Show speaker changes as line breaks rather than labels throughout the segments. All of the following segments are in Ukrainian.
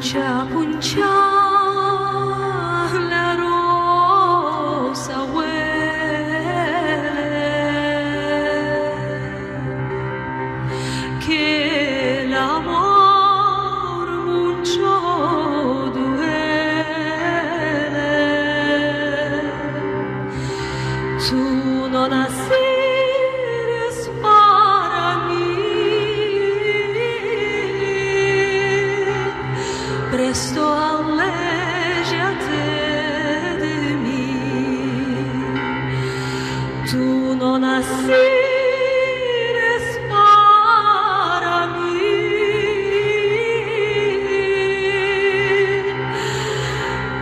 Puncha, puncha, la rosa huele, que el amor mucho duele. Tú no nacieres para mí, presto aléjate de mí. Tú no nacieres para mí,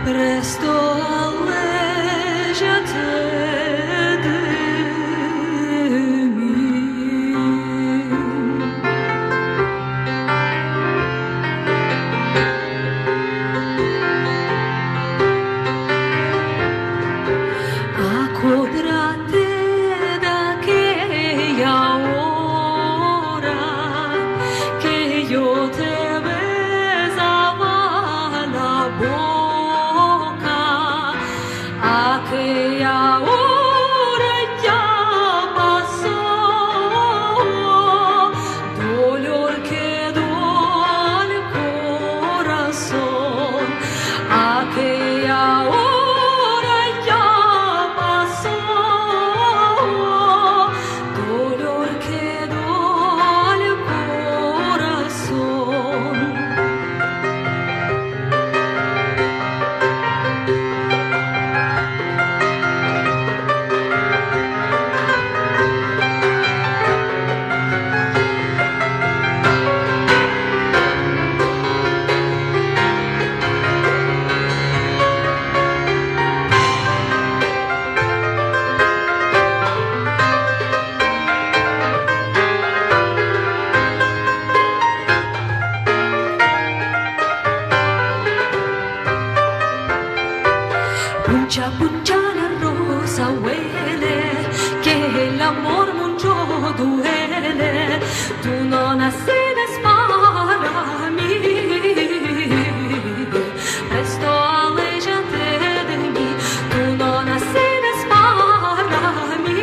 presto aléjate de mí. Acordate de aquella hora que yo te besaba la boca. Aquella hora ya pasó, dolor quedó al corazón. Aquella hora ya pasó, dolor quedó al corazón. Puncha, puncha, la rosa huele, que el amor mucho duele. Tú no naciste para mí, presto aléjate de mí. Tú no naciste para mí,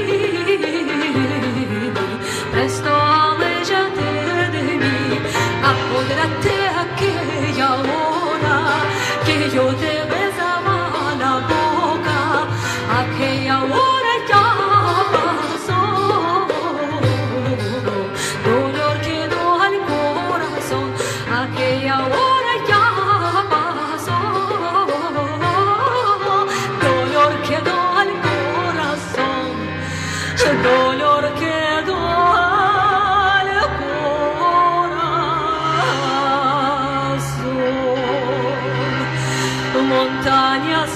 presto aléjate de mí. Acordate aquella hora que yo te besaba la boca. Aquella hora ya pasó, dolor quedó al corazón. Aquella hora ya pasó, dolor quedó al corazón. Dolor quedó al corazón. Montañas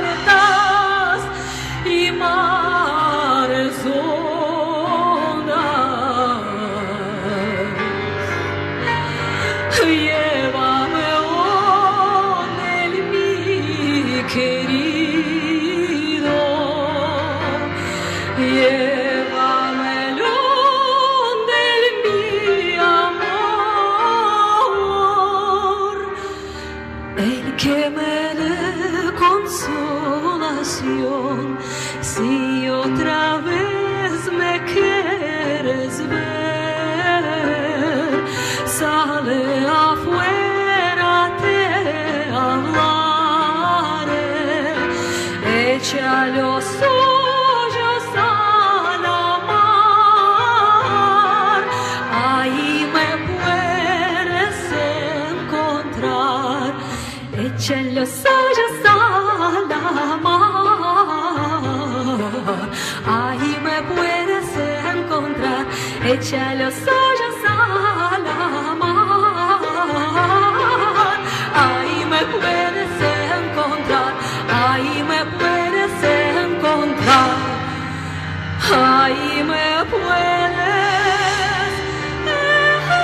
altas y mares hondas, llévame donde mi querido, llévame donde mi amor, el que me dé consolación. Si otra vez me quieres ver, sale afuera, te hablaré. Echa los ojos a la mar, ahí me puedes encontrar. Echa los ojos a la mar, ahí me puedes encontrar. Echa los ojos a la mar, ahí me puedes encontrar. Ahí me puedes encontrar. Ahí me puedes encontrar.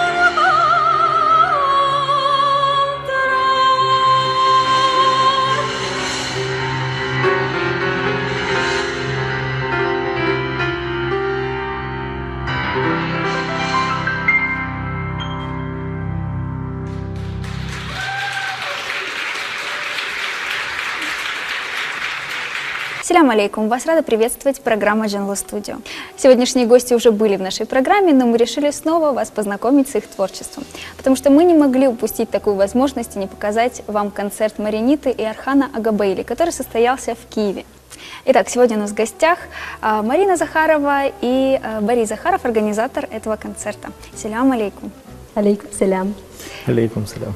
Ассаляму алейкум! Вас рада приветствовать программа Джанло Студио. Сегодняшние гости уже были в нашей программе, но мы решили снова вас познакомить с их творчеством, потому что мы не могли упустить такую возможность и не показать вам концерт Мариниты и Архана Агабейли, который состоялся в Киеве. Итак, сегодня у нас в гостях Марина Захарова и Борис Захаров, организатор этого концерта. Ассаляму алейкум!
Алейкум салям.
Алейкум салям.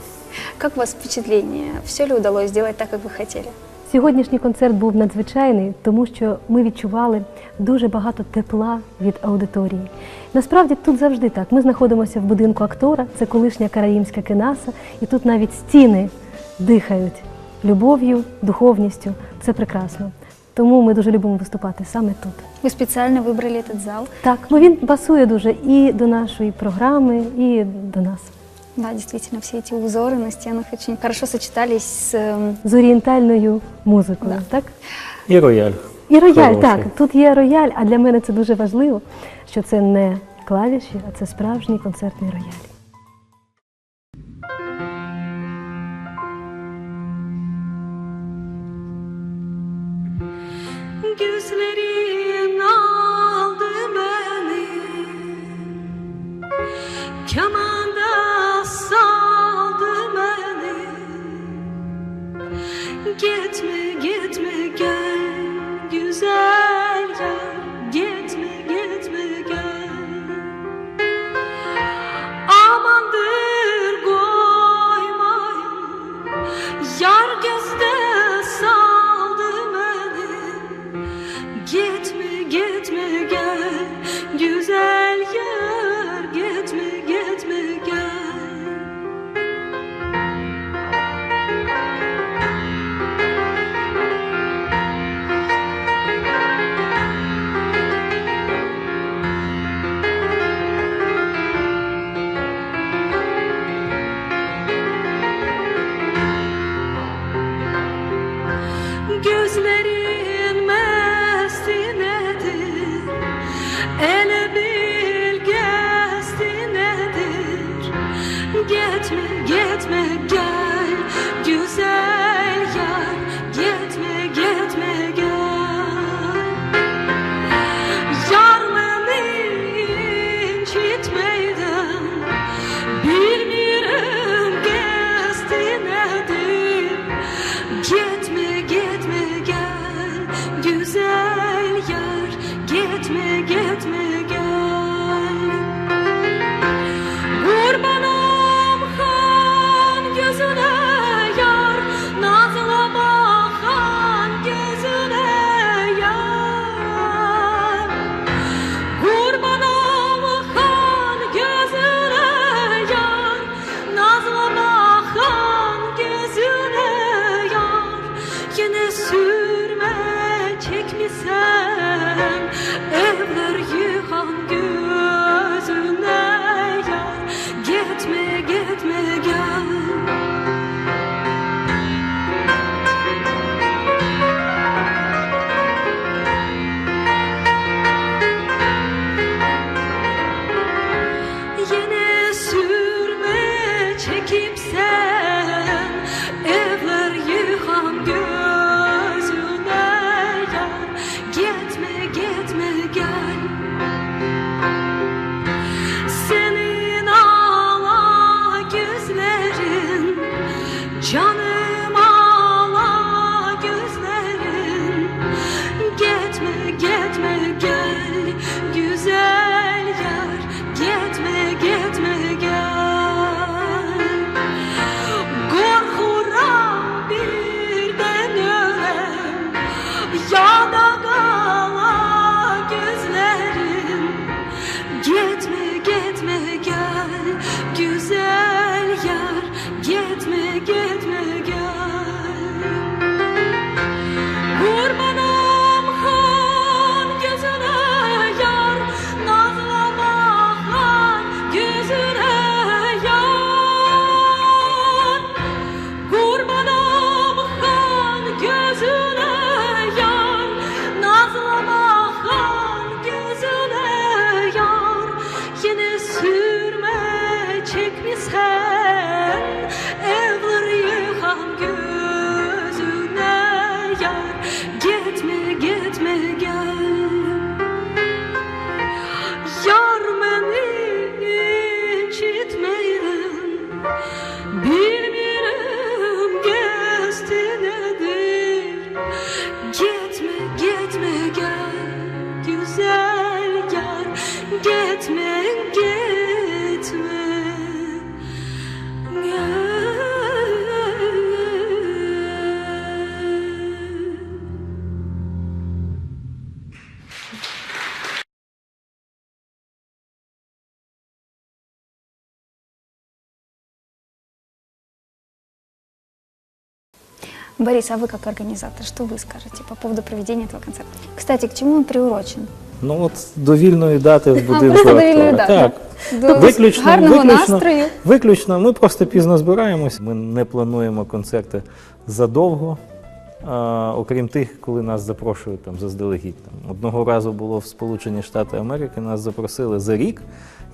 Как у вас впечатление? Все ли удалось сделать так, как вы хотели?
Сьогоднішній концерт був надзвичайний, тому що ми відчували дуже багато тепла від аудиторії. Насправді тут завжди так. Ми знаходимося в будинку актора, це колишня караїмська кенаса, і тут навіть стіни дихають любов'ю, духовністю. Це прекрасно. Тому ми дуже любимо виступати саме тут.
Вы специально выбрали этот зал?
Так, він пасує дуже і до нашої програми, і до нас.
Да, действительно, все эти узоры на стенах очень хорошо сочетались с...
З орієнтальною музикою,
Да.
так?
І рояль.
І рояль,
Хороший.
так. Тут є рояль, а для мене це дуже важливо, що це не клавіші, а це справжній концертний рояль.
Gözlerin aldı beni, kemanda saldı beni. Gitme gitme gel güzel gel, gitme gitme gel. Amandır koymayın, yar gözde saldı beni. Gitme gitme gel güzel yer, gitme gitme gel. Gözlerin mestinedir, ele bilgestinedir. Gitme gitme gel güzel yar, gitme gitme gel. Yarlını incitmeyden bilmiyorum gestinedir. Gitme gitme gel güzel yar, gitme gitme gel. Kurbanım han gözüne yar, nazlama han gözüne yar. Kurbanım han gözüne yar, nazlama han gözüne yar. Yine sürme çekmişsen, evler yıkan gözüne yar. Gitme gitme gel. Yine sürme çekip sen, evler yıkan gözüne yar. Gitme gitme gel. Senin ağla gözlerin, canım ağla gözlerin. Gitme gitme gel güzel yar, gitme gitme gel. Korkuram birden ölem, ya da kala gözlerim. Gitme gitme gel güzel yar, gitme gitme gel. Kurbanım han gözüne yar, nazlama han gözüne yar. Kurbanım han gözüne yar, nazlama han gözüne yar. Yine sürme çekmişsen,
Борис, а вы как организатор, что вы скажете по поводу проведения этого концерта? Кстати, к чему он приурочен?
Ну от до вільної дати в будинку
просто до
актора.
вільної дати.
Так.
До гарного настрою.
Виключно, ми просто пізно збираємось. Ми не плануємо концерти задовго, окрім тих, коли нас запрошують там заздалегідь. Одного разу було в Сполучені Штати Америки, нас запросили за рік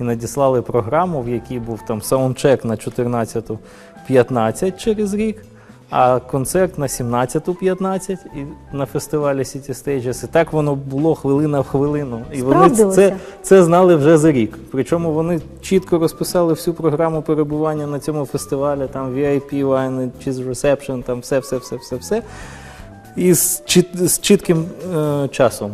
і надіслали програму, в якій був там саундчек на 14:15 через рік, а концерт на 17:15 і на фестивалі City Stages. І так воно було хвилина в хвилину. І вони це знали вже за рік. Причому вони чітко розписали всю програму перебування на цьому фестивалі, там VIP, Wine, Cheese Reception, там все. І з чітким часом.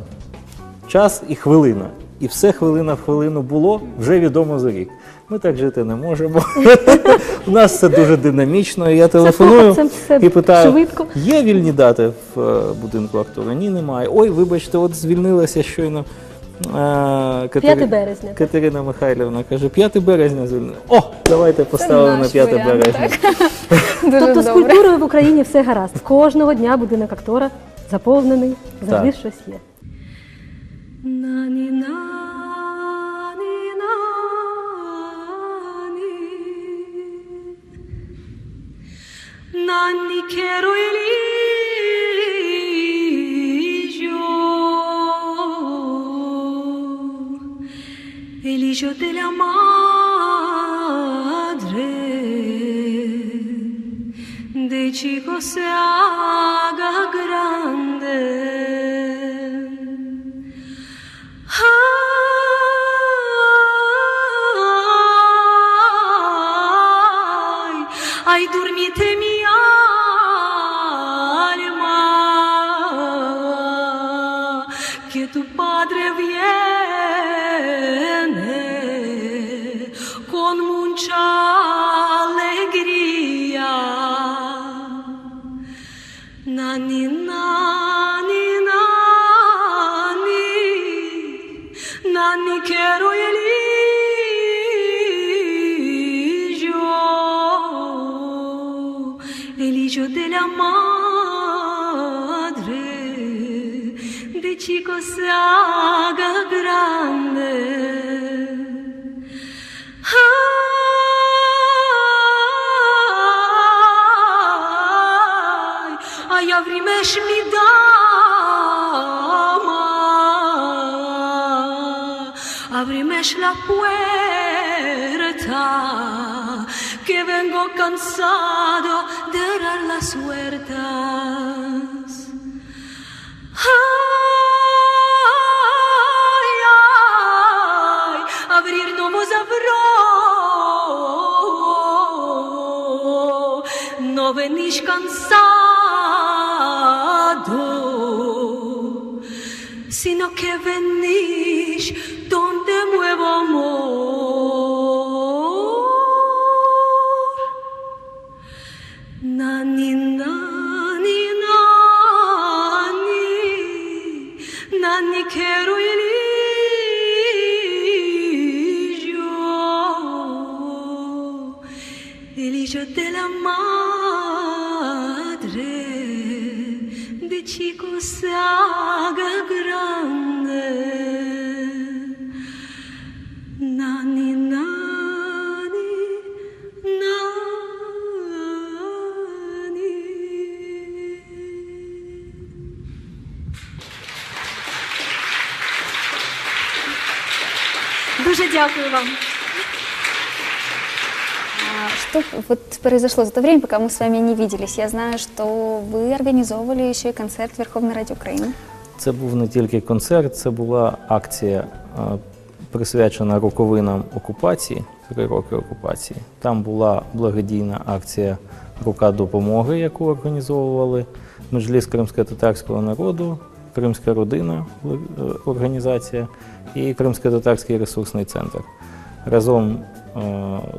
Час і хвилина. І все хвилина в хвилину було, вже відомо за рік. Ми так жити не можемо. У нас це дуже динамічно. Я телефоную і питаю, є вільні дати в будинку актора? Ні, немає. Ой, вибачте, от звільнилася щойно
5 березня.
Катерина Михайлівна каже, 5 березня звільнила. О, давайте поставимо на 5 березня.
Тобто з культурою в Україні все гаразд. Кожного дня будинок актора заповнений, завжди щось є.
Nanni quiero el hijo de la madre, de chico se haga grande. Ay, dormite mi alma, que tu padre viene con mucha alegría. Nani, nani, nani, nani, quiero el hijo de la madre, de chico se haga grande. Ay, abrime mi dama, abrime la puerta, que vengo cansado de dar las vueltas. Ay, ay, abrir no vos abro, no venís cansado, sino que venís donde muevo amor. Nani, nani, nani, nani, quiero el hijo de la madre, de chico se haga grande. Nani, nani, nani. Дуже дякую вам.
Что вот произошло за то время, пока мы с вами не виделись? Я знаю, что вы организовывали еще и концерт в Верховной Раді України.
Це був не тільки концерт, це була акція, присвячена роковинам окупації, 3 роки окупації. Там була благодійна акція «Рука допомоги», яку організовували Меджліс кримськотатарського народу, Кримська родина організація і Кримсько-татарський ресурсний центр. Разом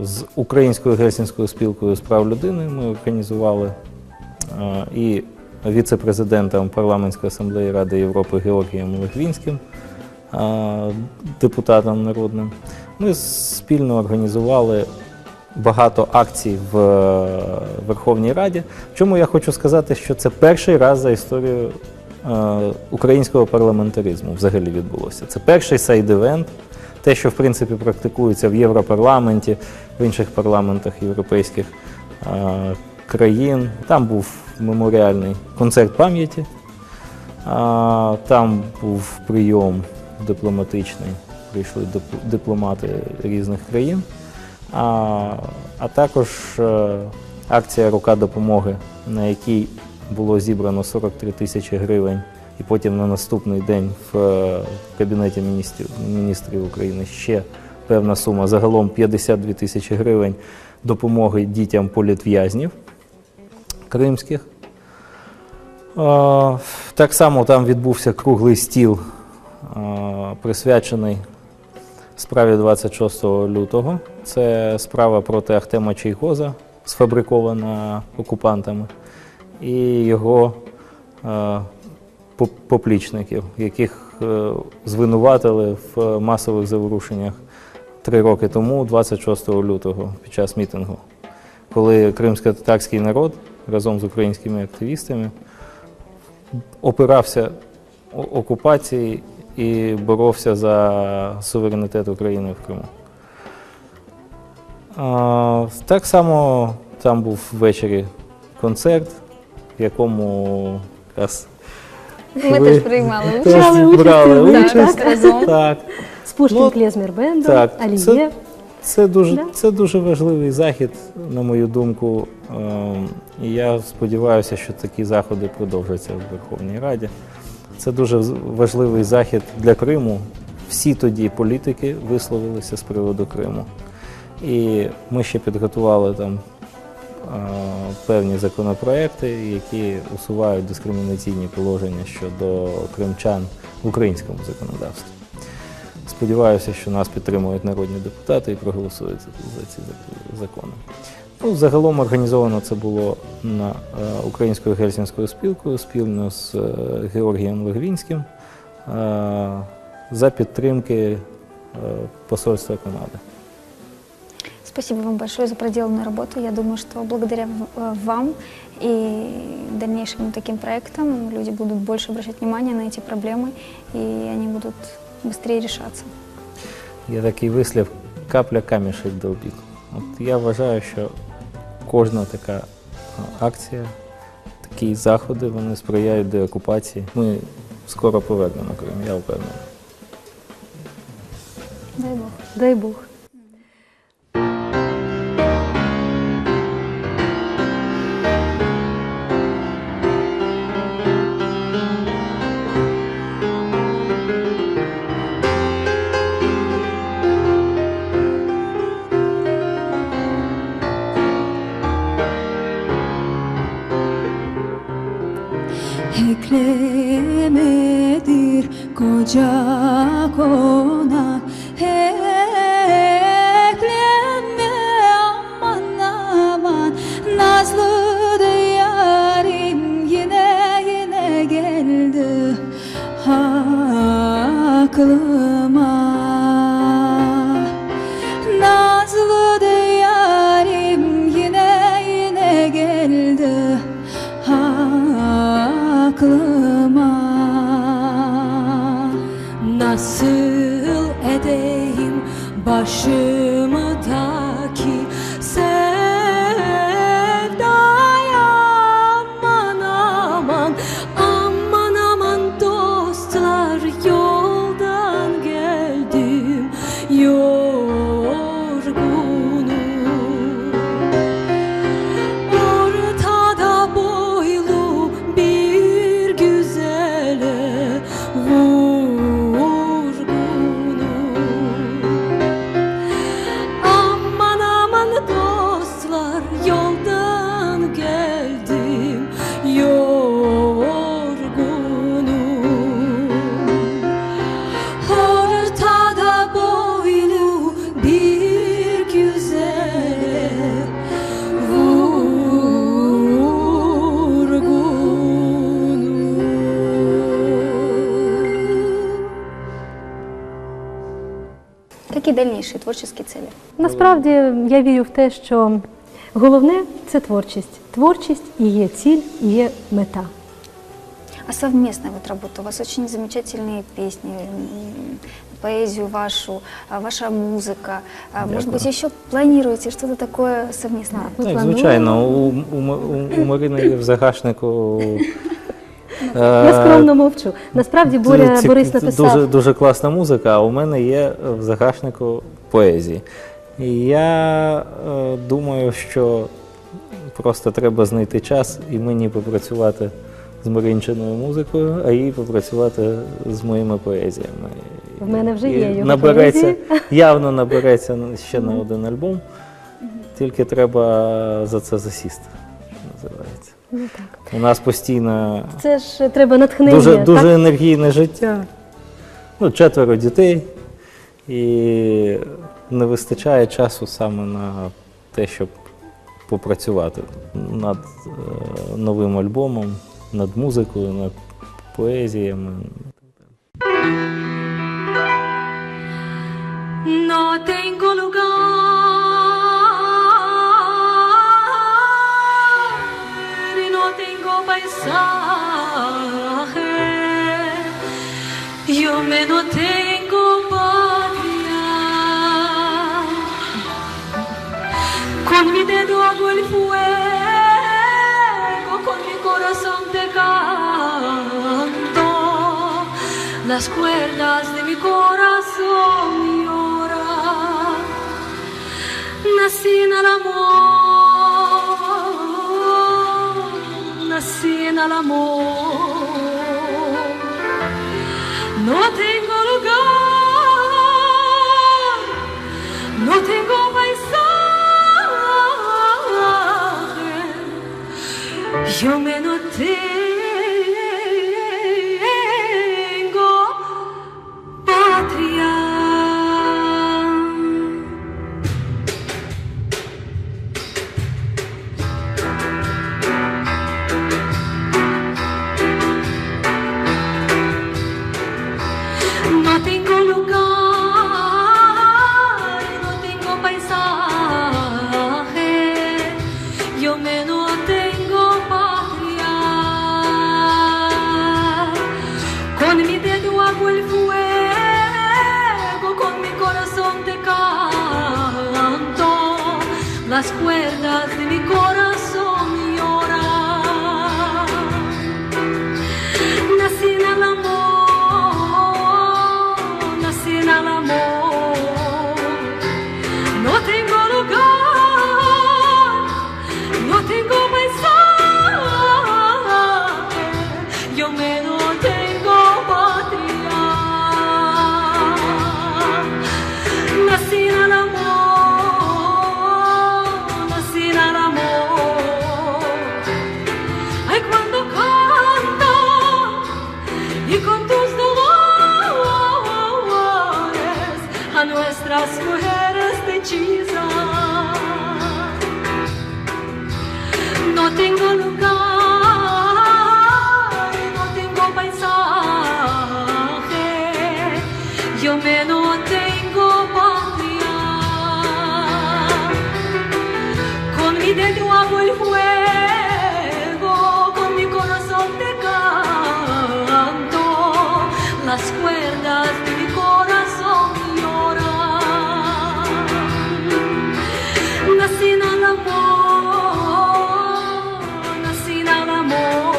з Українською Гельсінською спілкою з прав людини ми організували і віце-президентом Парламентської асамблеї Ради Європи Георгієм Легвінським, депутатом народним. Ми спільно організували багато акцій в Верховній Раді. Чому я хочу сказати, що це перший раз за історію українського парламентаризму взагалі відбулося. Це перший сайд-івент, те, що в принципі практикується в Європарламенті, в інших парламентах європейських країн. Там був меморіальний концерт пам'яті, там був прийом дипломатичний, прийшли дипломати різних країн, а також акція «Рука допомоги», на якій було зібрано 43 тисячі гривень, і потім на наступний день в Кабінеті міністрів України ще певна сума, загалом 52 тисячі гривень допомоги дітям політв'язнів кримських. Так само там відбувся круглий стіл, присвячений справі 26 лютого. Це справа проти Ахтема Чийгоза, сфабрикована окупантами, і його поплічників, яких звинуватили в масових заворушеннях 3 роки тому, 26 лютого, під час мітингу, коли кримськотатарський народ разом з українськими активістами опирався окупації і боровся за суверенітет України в Криму. Так само там був ввечері концерт, в якому якраз
Ми теж приймали участь.
Брали участь,
брали
так,
участь.
так, разом.
Так.
З Пушкін
Ну,
Клезмер Бендом,
Так,
Алієв.
це дуже важливий захід, на мою думку. І я сподіваюся, що такі заходи продовжаться в Верховній Раді. Це дуже важливий захід для Криму. Всі тоді політики висловилися з приводу Криму. І ми ще підготували там певні законопроекти, які усувають дискримінаційні положення щодо кримчан в українському законодавстві. Сподіваюся, що нас підтримують народні депутати і проголосують за ці закони. Ну, загалом організовано це було Українською гельсінською спілкою спільно з Георгієм Легвінським за підтримки посольства Канади.
Спасибо вам большое за проделанную работу. Я думаю, что благодаря вам и дальнейшим таким проектам люди будут больше обращать внимание на эти проблемы, и они будут быстрее решаться.
Є такий вислів «капля камішек долбить». От я вважаю, що кожна така акція, такі заходи, вони сприяють деокупації. Ми скоро повернемо Крим, я впевнений.
Дай Бог.
Дай Бог.
Eklemedir koca konak, ekleme aman aman, nazlı yarim yine geldi aklıma. Nazlı yarim yine geldi aklıma. Nasıl
какие дальнейшие творческие цели?
Насправді я вірю в те, що головне це творчість. Творчість і є ціль, і є мета.
А совместная вот работа, у вас очень замечательные песни, поэзию вашу, ваша музыка. Может быть, еще планируете что-то такое совместное?
Ми
Так,
плануємо.
звичайно, у Марини є в загашнику.
Я скромно мовчу. Насправді Борис написав.
Дуже класна музика, а у мене є в загашнику поезії. І я думаю, що просто треба знайти час і мені попрацювати з Маринчиною музикою, а їй попрацювати з моїми поезіями.
В мене вже
І
є його
набереться,
поезії.
явно набереться ще на один альбом, тільки треба за це засісти, називається.
Ну, так.
У нас постійно
Це ж треба натхнення.
дуже
так?
енергійне життя, 4 дітей, і не вистачає часу саме на те, щоб попрацювати над новим альбомом, над музикою, над поезіями.
No tengo lugar y no tengo paisaje. Yo me no tengo patria. Con mi dedo hago el fuego, con mi corazón te canto. Las cuerdas de mi corazón lloran. Nací en el amor, nací en el amor. No tengo lugar, no tengo paisaje. Yo me no tengo patria. No tengo lugar, no tengo paisaje. Yo me no tengo patria. Con mi dedo hago el fuego, con mi corazón te canto. Las cuerdas de mi corazón lloran. Nací en el amor, nací en el amor. No tengo lugar, no tengo paisaje. Yo me no tengo patria. Nací en el amor, nací en el amor. Ay, cuando canto y con tus dolores a nuestras mujeres te hechizan. No tengo lugar, no tengo paisaje. Yo me no tengo patria. Con mi dedo hago el fuego, con mi corazón te canto. Las cuerdas de mi corazón lloran. Nací en el amor, nací en el amor.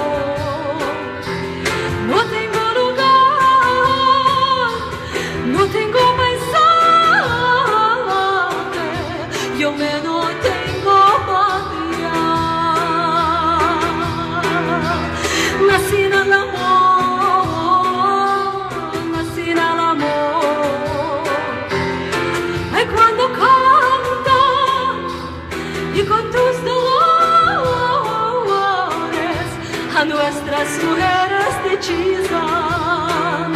No tengo lugar, no tengo paisaje. Yo me no tengo patria. Nací en el amor, nací en el amor. Ay, cuando canto y con tus dolores a nuestras mujeres te hechizan.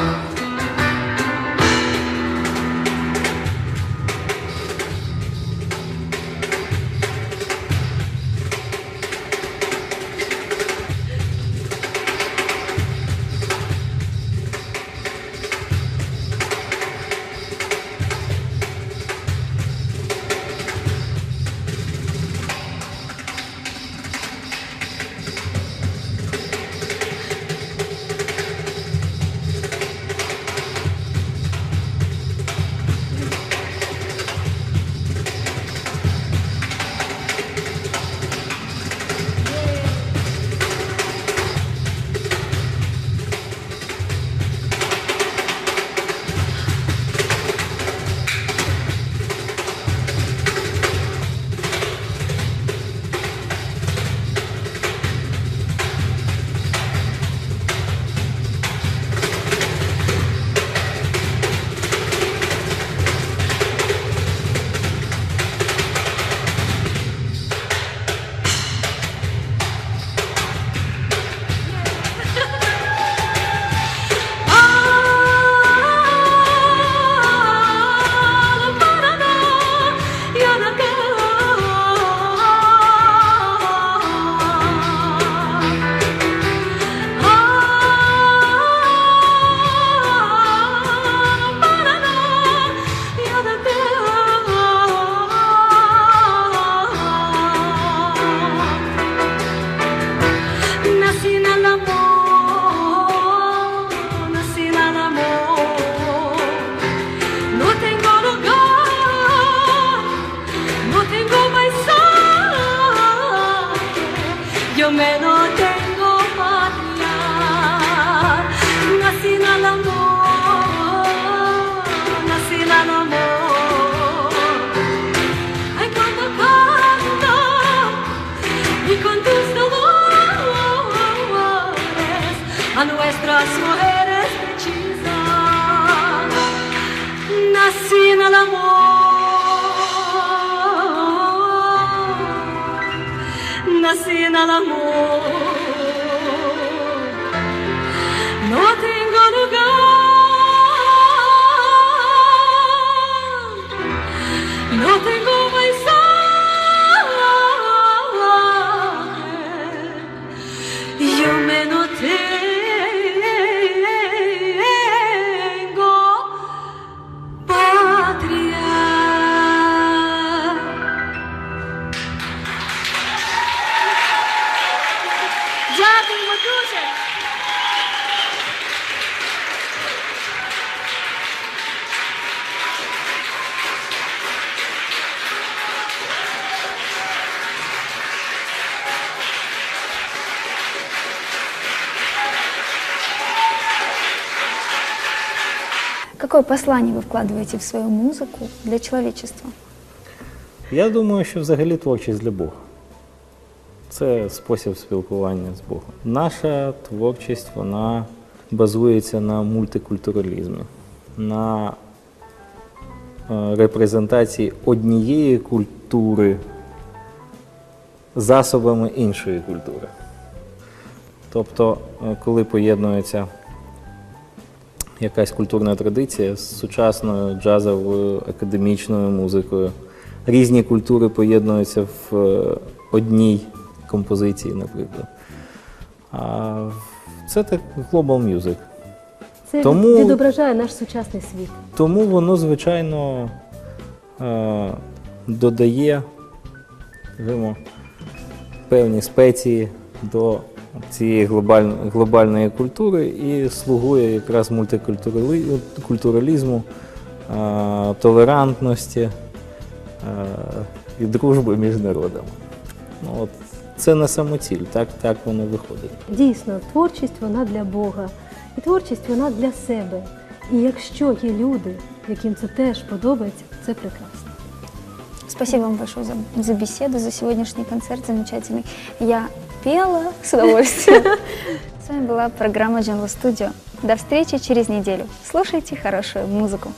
yo menos tengo patria. Nací en el amor, nací en el amor. Ay, cuando canto y con tus dolores a nuestras mujeres hechizan. Nací en el amor, nací en el amor. No tengo lugar, no tengo paisaje, yo me no tengo patria. Дякуємо дуже.
Какое послание вы вкладываете в свою музыку для человечества?
Я думаю, що взагалі творчість для Бога. Це спосіб спілкування з Богом. Наша творчість, вона базується на мультикультуралізмі, на репрезентації однієї культури засобами іншої культури. Тобто, коли поєднується якась культурна традиція з сучасною джазовою академічною музикою, різні культури поєднуються в одній композиції, наприклад. А це так global music.
Це
Тому-
відображає наш сучасний світ.
Тому воно, звичайно, додає, скажімо, певні спеції до цієї глобальної культури і слугує якраз мультикультуралізму, толерантності і дружби між народами. Ну, от, це не самоціль, так воно виходить.
Дійсно, творчість вона для Бога, і творчість вона для себе. І якщо є люди, яким це теж подобається, це прекрасно.
Спасибо вам большое за беседу, за сегодняшний концерт замечательный. Я пела с удовольствием. С вами была программа Jungle Studio. До встречи через неделю. Слушайте хорошую музыку.